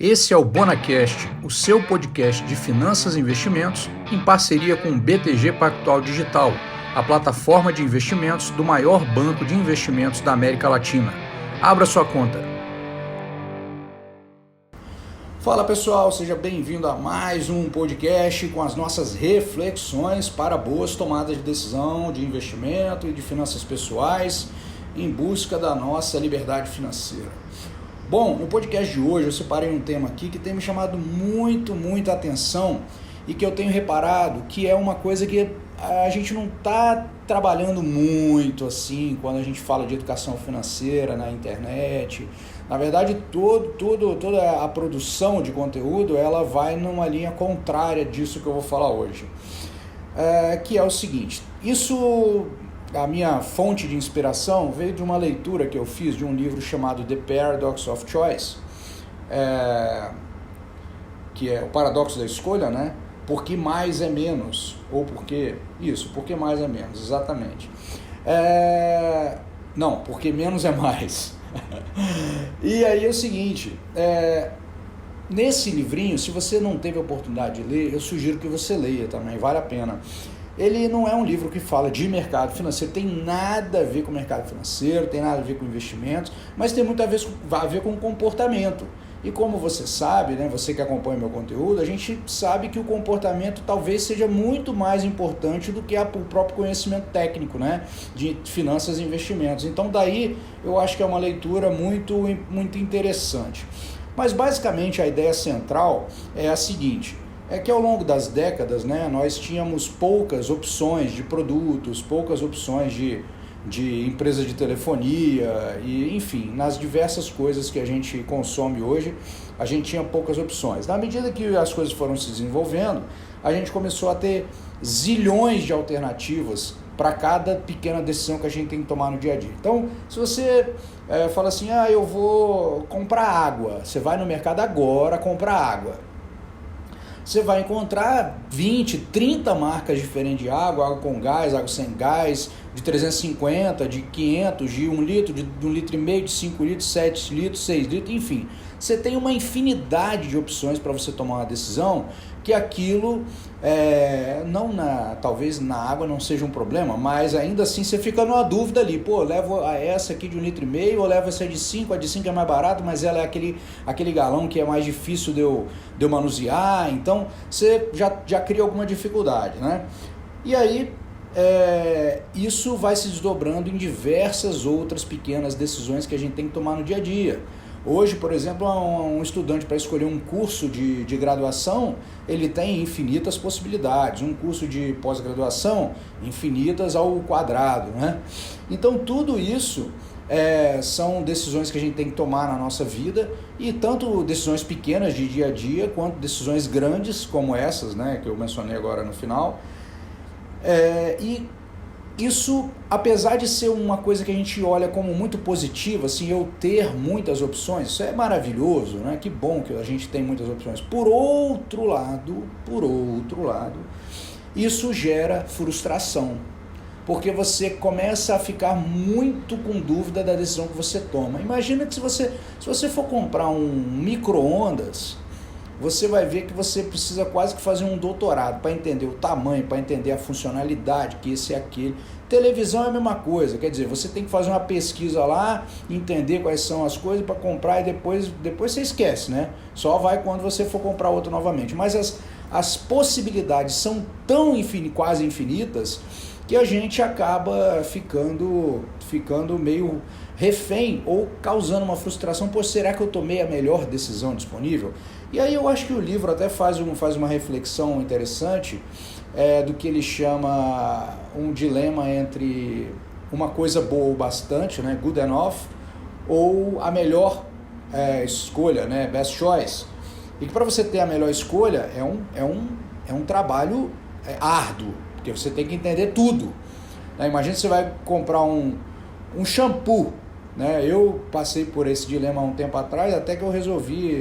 Esse é o BonaCast, o seu podcast de finanças e investimentos, em parceria com o BTG Pactual Digital, a plataforma de investimentos do maior banco de investimentos da América Latina. Abra sua conta. Fala pessoal, seja bem-vindo a mais um podcast com as nossas reflexões para boas tomadas de decisão de investimento e de finanças pessoais em busca da nossa liberdade financeira. Bom, no podcast de hoje eu separei um tema aqui que tem me chamado muita atenção e que eu tenho reparado que é uma coisa que a gente não está trabalhando muito assim quando a gente fala de educação financeira na internet. Na verdade, toda a produção de conteúdo ela vai numa linha contrária disso que eu vou falar hoje. Que é o seguinte, a minha fonte de inspiração veio de uma leitura que eu fiz de um livro chamado The Paradox of Choice, que é o paradoxo da escolha, né? Porque mais é menos, ou porque mais é menos, exatamente. Não, porque menos é mais. E aí é o seguinte, nesse livrinho, se você não teve a oportunidade de ler, eu sugiro que você leia também, vale a pena. Ele não é um livro que fala de mercado financeiro, tem nada a ver com mercado financeiro, tem nada a ver com investimentos, mas tem muito a ver com comportamento. E como você sabe, né, você que acompanha meu conteúdo, a gente sabe que o comportamento talvez seja muito mais importante do que o próprio conhecimento técnico, né, de finanças e investimentos. Então daí eu acho que é uma leitura muito interessante. Mas basicamente a ideia central é a seguinte: é que ao longo das décadas, né, nós tínhamos poucas opções de produtos, poucas opções de empresas de telefonia e, enfim, nas diversas coisas que a gente consome hoje, a gente tinha poucas opções. Na medida que as coisas foram se desenvolvendo, a gente começou a ter zilhões de alternativas para cada pequena decisão que a gente tem que tomar no dia a dia. Então, se você fala assim, eu vou comprar água, você vai no mercado agora comprar água. Você vai encontrar 20, 30 marcas diferentes de água com gás, água sem gás, de 350, de 500, de 1 litro, de 1,5 litro, de 5 litros, 7 litros, 6 litros, enfim. Você tem uma infinidade de opções para você tomar uma decisão que aquilo, talvez na água não seja um problema, mas ainda assim você fica numa dúvida ali, levo essa aqui de 1,5 litro ou levo essa de 5, a de 5 é mais barato, mas ela é aquele galão que é mais difícil de eu manusear, então você já cria alguma dificuldade, né? E aí isso vai se desdobrando em diversas outras pequenas decisões que a gente tem que tomar no dia a dia. Hoje, por exemplo, um estudante para escolher um curso de graduação, ele tem infinitas possibilidades. Um curso de pós-graduação, infinitas ao quadrado, né? Então, tudo isso são decisões que a gente tem que tomar na nossa vida, e tanto decisões pequenas de dia a dia, quanto decisões grandes como essas, né, que eu mencionei agora no final. E isso, apesar de ser uma coisa que a gente olha como muito positiva, assim, eu ter muitas opções, isso é maravilhoso, né? Que bom que a gente tem muitas opções. Por outro lado, isso gera frustração, porque você começa a ficar muito com dúvida da decisão que você toma. Imagina que se você for comprar um micro-ondas, você vai ver que você precisa quase que fazer um doutorado para entender o tamanho, para entender a funcionalidade, que esse e aquele. Televisão é a mesma coisa, quer dizer, você tem que fazer uma pesquisa lá, entender quais são as coisas para comprar e depois você esquece, né? Só vai quando você for comprar outro novamente. Mas as possibilidades são tão quase infinitas que a gente acaba ficando meio refém ou causando uma frustração. Será que eu tomei a melhor decisão disponível? E aí eu acho que o livro até faz uma reflexão interessante do que ele chama um dilema entre uma coisa boa o bastante, né, good enough, ou a melhor escolha, né, best choice. E que para você ter a melhor escolha é um trabalho árduo, porque você tem que entender tudo. Imagina que você vai comprar um shampoo, né? Eu passei por esse dilema há um tempo atrás, até que eu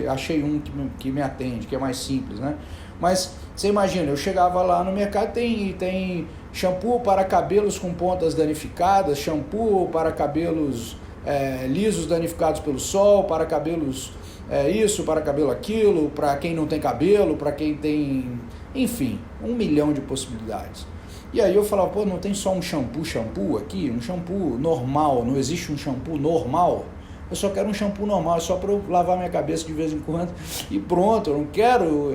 achei um que me atende, que é mais simples, né? Mas você imagina, eu chegava lá no mercado, tem shampoo para cabelos com pontas danificadas, shampoo para cabelos lisos danificados pelo sol, para cabelos isso, para cabelo aquilo, para quem não tem cabelo, para quem tem... Enfim, 1 milhão de possibilidades. E aí eu falava, pô, não tem só um shampoo aqui? Um shampoo normal, não existe um shampoo normal? Eu só quero um shampoo normal, é só para eu lavar minha cabeça de vez em quando e pronto. Eu não quero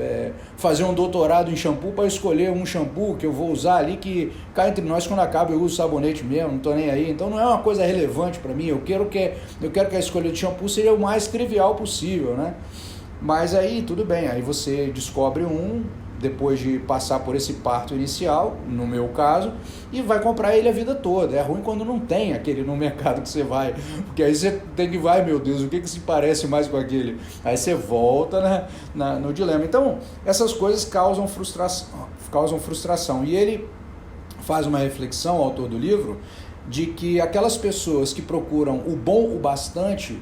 fazer um doutorado em shampoo para escolher um shampoo que eu vou usar ali, que cá entre nós, quando acaba eu uso sabonete mesmo, não tô nem aí. Então não é uma coisa relevante para mim, eu quero que a escolha de shampoo seja o mais trivial possível, né? Mas aí tudo bem, aí você descobre depois de passar por esse parto inicial, no meu caso, e vai comprar ele a vida toda. É ruim quando não tem aquele no mercado que você vai, porque aí você tem que meu Deus, o que se parece mais com aquele? Aí você volta no dilema. Então, essas coisas causam frustração. E ele faz uma reflexão, o autor do livro, de que aquelas pessoas que procuram o bom o bastante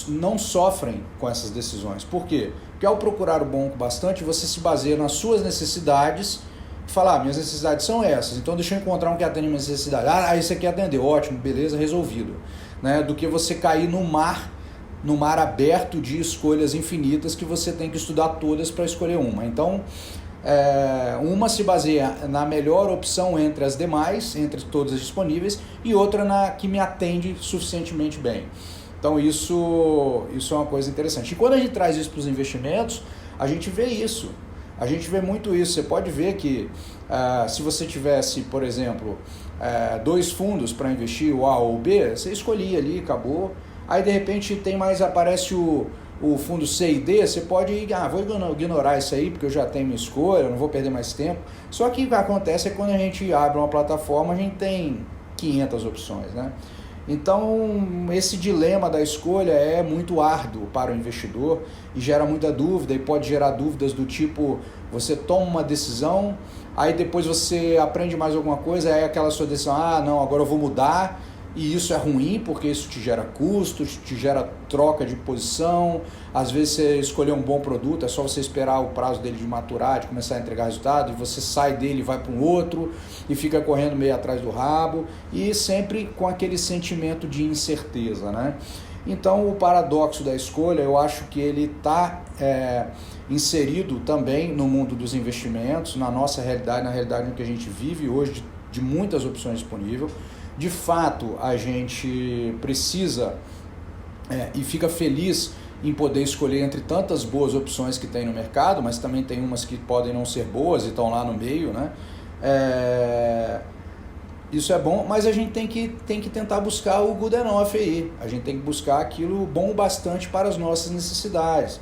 não sofrem com essas decisões. Por quê? Porque ao procurar o bom o bastante, você se baseia nas suas necessidades e fala, minhas necessidades são essas, então deixa eu encontrar um que atende minhas necessidades. Esse aqui atendeu, ótimo, beleza, resolvido. Né? Do que você cair no mar aberto de escolhas infinitas que você tem que estudar todas para escolher uma. Então, uma se baseia na melhor opção entre as demais, entre todas as disponíveis, e outra na que me atende suficientemente bem. Então isso é uma coisa interessante. E quando a gente traz isso para os investimentos, a gente vê isso. A gente vê muito isso. Você pode ver que se você tivesse, por exemplo, 2 fundos para investir, o A ou o B, você escolhia ali, acabou. Aí de repente aparece o fundo C e D, você pode ir, vou ignorar isso aí, porque eu já tenho minha escolha, eu não vou perder mais tempo. Só que o que acontece é que quando a gente abre uma plataforma, a gente tem 500 opções, né? Então, esse dilema da escolha é muito árduo para o investidor e gera muita dúvida, e pode gerar dúvidas do tipo, você toma uma decisão, aí depois você aprende mais alguma coisa, aí aquela sua decisão, não, agora eu vou mudar, e isso é ruim porque isso te gera custos, te gera troca de posição. Às vezes você escolher um bom produto, é só você esperar o prazo dele de maturar, de começar a entregar resultado, e você sai dele e vai para um outro e fica correndo meio atrás do rabo, e sempre com aquele sentimento de incerteza, né? Então o paradoxo da escolha, eu acho que ele está inserido também no mundo dos investimentos, na nossa realidade, na realidade em que a gente vive hoje, de muitas opções disponíveis. De fato, a gente precisa e fica feliz em poder escolher entre tantas boas opções que tem no mercado, mas também tem umas que podem não ser boas e estão lá no meio, né? Isso é bom, mas a gente tem que tentar buscar o good enough aí. A gente tem que buscar aquilo bom o bastante para as nossas necessidades.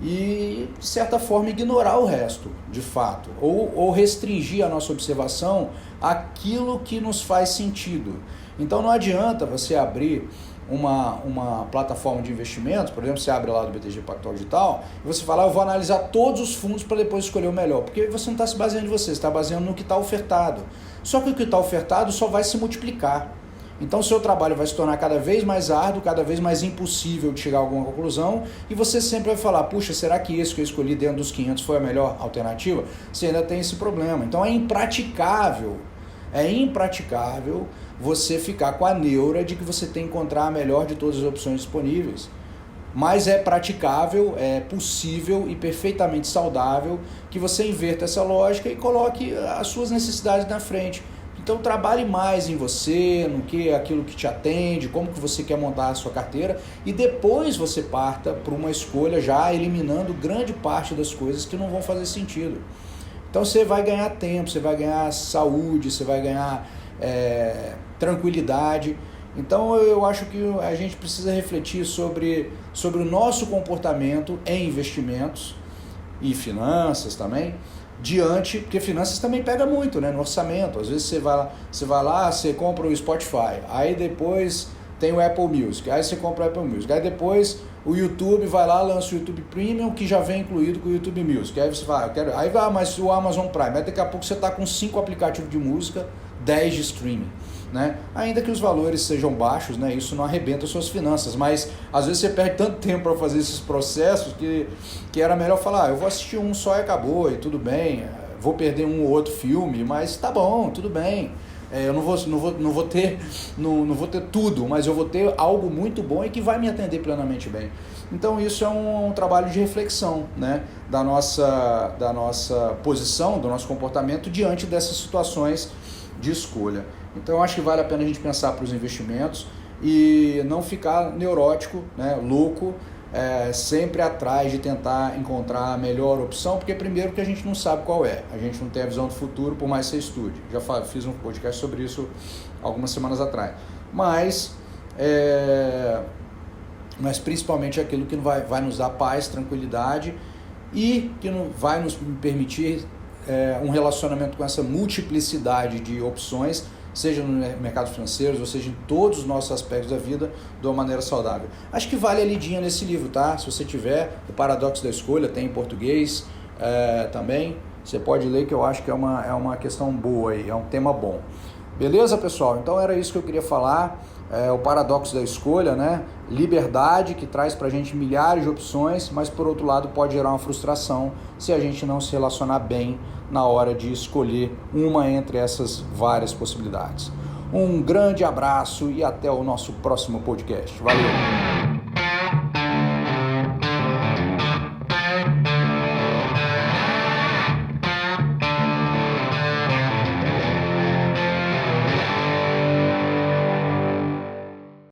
E, de certa forma, ignorar o resto, de fato, ou restringir a nossa observação àquilo que nos faz sentido. Então não adianta você abrir uma plataforma de investimentos, por exemplo, você abre lá do BTG Pactual Digital, e você fala, eu vou analisar todos os fundos para depois escolher o melhor, porque você não está se baseando em você está baseando no que está ofertado. Só que o que está ofertado só vai se multiplicar. Então o seu trabalho vai se tornar cada vez mais árduo, cada vez mais impossível de chegar a alguma conclusão, e você sempre vai falar, puxa, será que esse que eu escolhi dentro dos 500 foi a melhor alternativa? Você ainda tem esse problema. Então é impraticável você ficar com a neura de que você tem que encontrar a melhor de todas as opções disponíveis. Mas é praticável, é possível e perfeitamente saudável que você inverta essa lógica e coloque as suas necessidades na frente. Então trabalhe mais em você, no que aquilo que te atende, como que você quer montar a sua carteira, e depois você parta para uma escolha já eliminando grande parte das coisas que não vão fazer sentido. Então você vai ganhar tempo, você vai ganhar saúde, você vai ganhar tranquilidade. Então eu acho que a gente precisa refletir sobre o nosso comportamento em investimentos e finanças também, porque finanças também pega muito, né, no orçamento. Às vezes você vai lá, você compra o Spotify, aí depois tem o Apple Music, aí você compra o Apple Music, aí depois o YouTube vai lá, lança o YouTube Premium, que já vem incluído com o YouTube Music, aí você vai, mas o Amazon Prime, aí daqui a pouco você está com 5 aplicativos de música, 10 de streaming, né? Ainda que os valores sejam baixos, né, isso não arrebenta as suas finanças, mas às vezes você perde tanto tempo para fazer esses processos que era melhor falar, eu vou assistir um só e acabou, e tudo bem, vou perder um ou outro filme, mas tá bom, tudo bem. Eu não vou ter tudo, mas eu vou ter algo muito bom e que vai me atender plenamente bem. Então isso é um trabalho de reflexão, né, da nossa posição, do nosso comportamento diante dessas situações de escolha. Então eu acho que vale a pena a gente pensar para os investimentos e não ficar neurótico, né, louco, sempre atrás de tentar encontrar a melhor opção, porque primeiro que a gente não sabe qual é, a gente não tem a visão do futuro, por mais que você estude. Já fiz um podcast sobre isso algumas semanas atrás. Mas principalmente aquilo que vai nos dar paz, tranquilidade e que vai nos permitir um relacionamento com essa multiplicidade de opções, seja no mercado financeiro, ou seja em todos os nossos aspectos da vida, de uma maneira saudável. Acho que vale a lidinha nesse livro, tá? Se você tiver, O Paradoxo da Escolha, tem em português também, você pode ler, que eu acho que é uma questão boa aí, é um tema bom. Beleza, pessoal? Então era isso que eu queria falar, o paradoxo da escolha, né? Liberdade, que traz pra gente milhares de opções, mas por outro lado pode gerar uma frustração se a gente não se relacionar bem na hora de escolher uma entre essas várias possibilidades. Um grande abraço e até o nosso próximo podcast. Valeu!